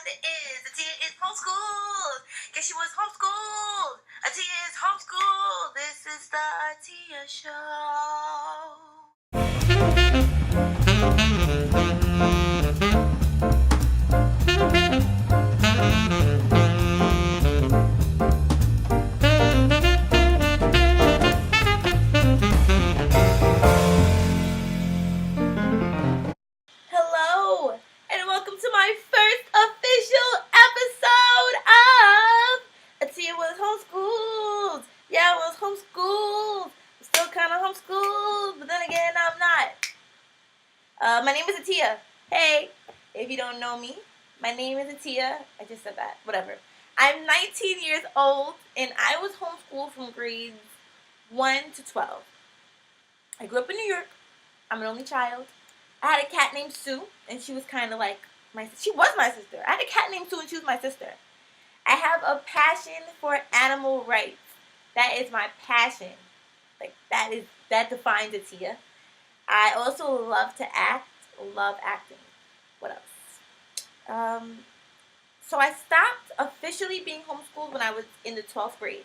it is. Atia is homeschooled. Guess she was homeschooled. Atia is homeschooled. This is the Atia Hello, and welcome to my first official episode of Atia was homeschooled. Yeah, I was homeschooled. I'm still kind of homeschooled, but then again, I'm not. My name is Atia. Hey, if you don't know me, my name is Atia. I just said that. Whatever. I'm 19 years old, and I was homeschooled from grades 1 to 12. I grew up in New York. I'm an only child. I had a cat named Sue, and she was kind of like she was my sister. I had a cat named Sue, and she was my sister. I have a passion for animal rights. That is my passion. Like, that defines Atia. I also love to act. Love acting. What else? So I stopped officially being homeschooled when I was in the 12th grade.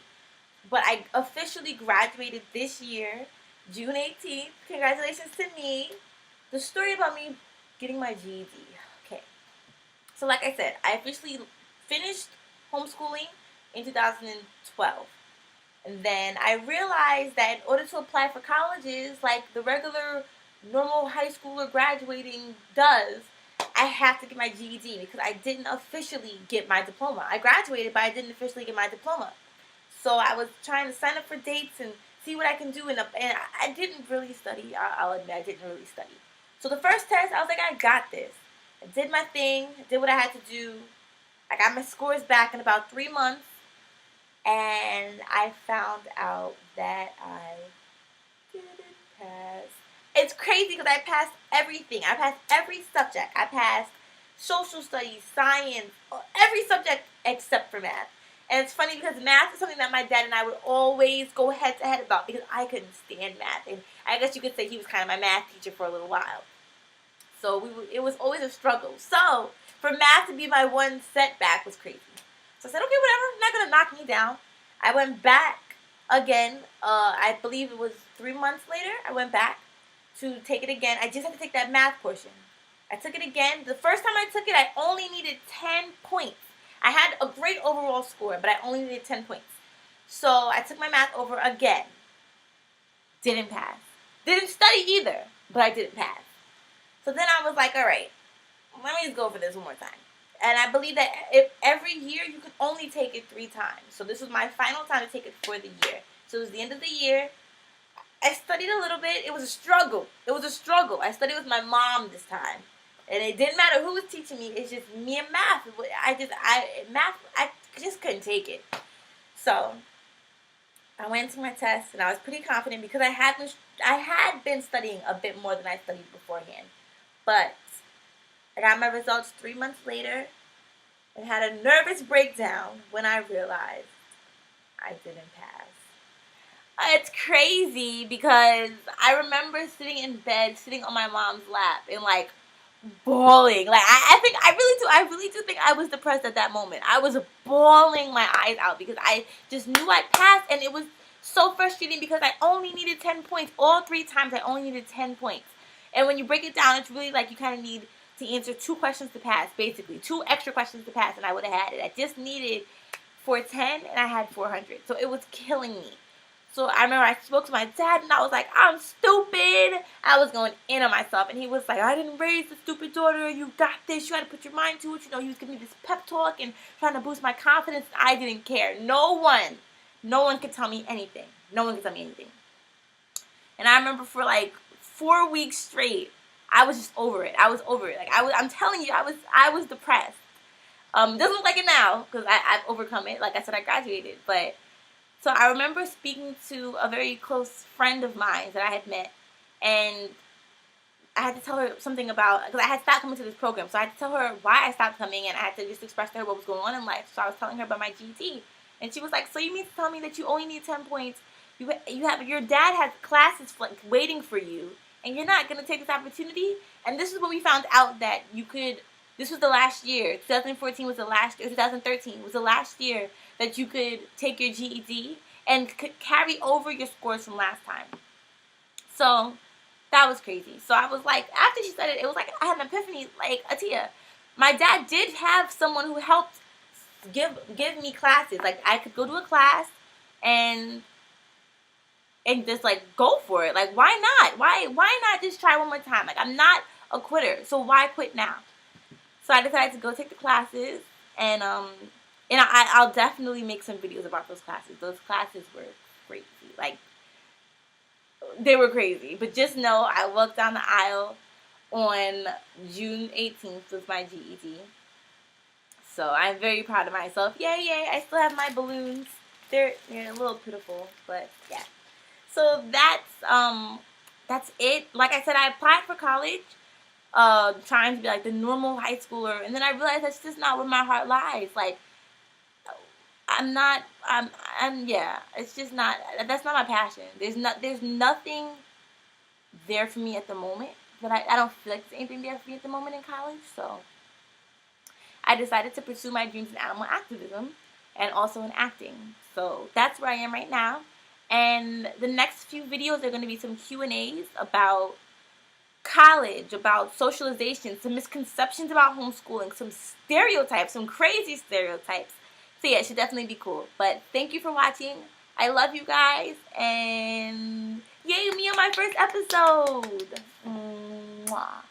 But I officially graduated this year, June 18th. Congratulations to me. The story about me getting my GED. Okay. So like I said, I officially finished homeschooling in 2012. And then I realized that in order to apply for colleges, like the regular normal high schooler graduating does, I have to get my GED because I didn't officially get my diploma. I graduated, but I didn't officially get my diploma. So I was trying to sign up for dates and see what I can do. And I didn't really study. I'll admit I didn't really study. So the first test, I was like, I got this. I did my thing. I did what I had to do. I got my scores back in about 3 months. And I found out that I didn't pass. It's crazy because I passed everything. I passed every subject. I passed social studies, science, every subject except for math. And it's funny because math is something that my dad and I would always go head to head about because I couldn't stand math. And I guess you could say he was kind of my math teacher for a little while. So it was always a struggle. So for math to be my one setback was crazy. So I said, okay, whatever. Not going to knock me down. I went back again. I believe it was 3 months later. I went back to take it again. I just had to take that math portion. I took it again. The first time I took it, I only needed 10 points. I had a great overall score, but I only needed 10 points. So I took my math over again. Didn't pass. Didn't study either, but I didn't pass. So then I was like, all right, let me just go for this one more time. And I believe that every year you can only take it 3 times. So this was my final time to take it for the year. So it was the end of the year. I studied a little bit. It was a struggle. I studied with my mom this time. And it didn't matter who was teaching me. It's just me and math. I just couldn't take it. So I went to my test, and I was pretty confident because I had been studying a bit more than I studied beforehand. But I got my results 3 months later and had a nervous breakdown when I realized I didn't pass. It's crazy because I remember sitting in bed, sitting on my mom's lap, and like bawling. Like I really do think I was depressed at that moment. I was bawling my eyes out because I just knew I passed, and it was so frustrating because I only needed 10 points. All 3 times I only needed 10 points. And when you break it down, it's really like you kind of need to answer 2 questions to pass, basically. 2 extra questions to pass, and I would have had it. I just needed 410, and I had 400. So it was killing me. So I remember I spoke to my dad, and I was like, I'm stupid. I was going in on myself, and he was like, I didn't raise the stupid daughter. You got this. You had to put your mind to it. You know, he was giving me this pep talk and trying to boost my confidence. I didn't care. No one could tell me anything. No one could tell me anything. And I remember for like 4 weeks straight, I was just over it. I was over it. Like I'm telling you, I was depressed. Doesn't look like it now because I've overcome it. Like I said, I graduated, but. So I remember speaking to a very close friend of mine that I had met, and I had to tell her something about, because I had stopped coming to this program, so I had to tell her why I stopped coming, and I had to just express to her what was going on in life. So I was telling her about my GED, and she was like, so you mean to tell me that you only need 10 points, your dad has classes like waiting for you, and you're not going to take this opportunity? And this is what we found out, that this was the last year. 2014 was the last year. 2013 was the last year that you could take your GED and carry over your scores from last time. So that was crazy. So I was like, after she said it, it was like I had an epiphany. Like, Atia, my dad did have someone who helped give me classes. Like, I could go to a class and just like go for it. Like, why not? Why not just try one more time? Like, I'm not a quitter, so why quit now? So I decided to go take the classes, and I'll definitely make some videos about those classes. Those classes were crazy. Like, they were crazy. But just know I walked down the aisle on June 18th with my GED. So I'm very proud of myself. Yay, yay. I still have my balloons. They're a little pitiful, but yeah. So that's it. Like I said, I applied for college, trying to be like the normal high schooler, and then I realized that's just not where my heart lies. Like, it's just not, that's not my passion. There's nothing there for me at the moment. But I don't feel like there's anything there for me at the moment in college, so I decided to pursue my dreams in animal activism and also in acting. So that's where I am right now. And the next few videos are going to be some Q&As about college, about socialization, some misconceptions about homeschooling, some stereotypes, some crazy stereotypes. So yeah, it should definitely be cool. But thank you for watching. I love you guys. And yay, me on my first episode. Mwah.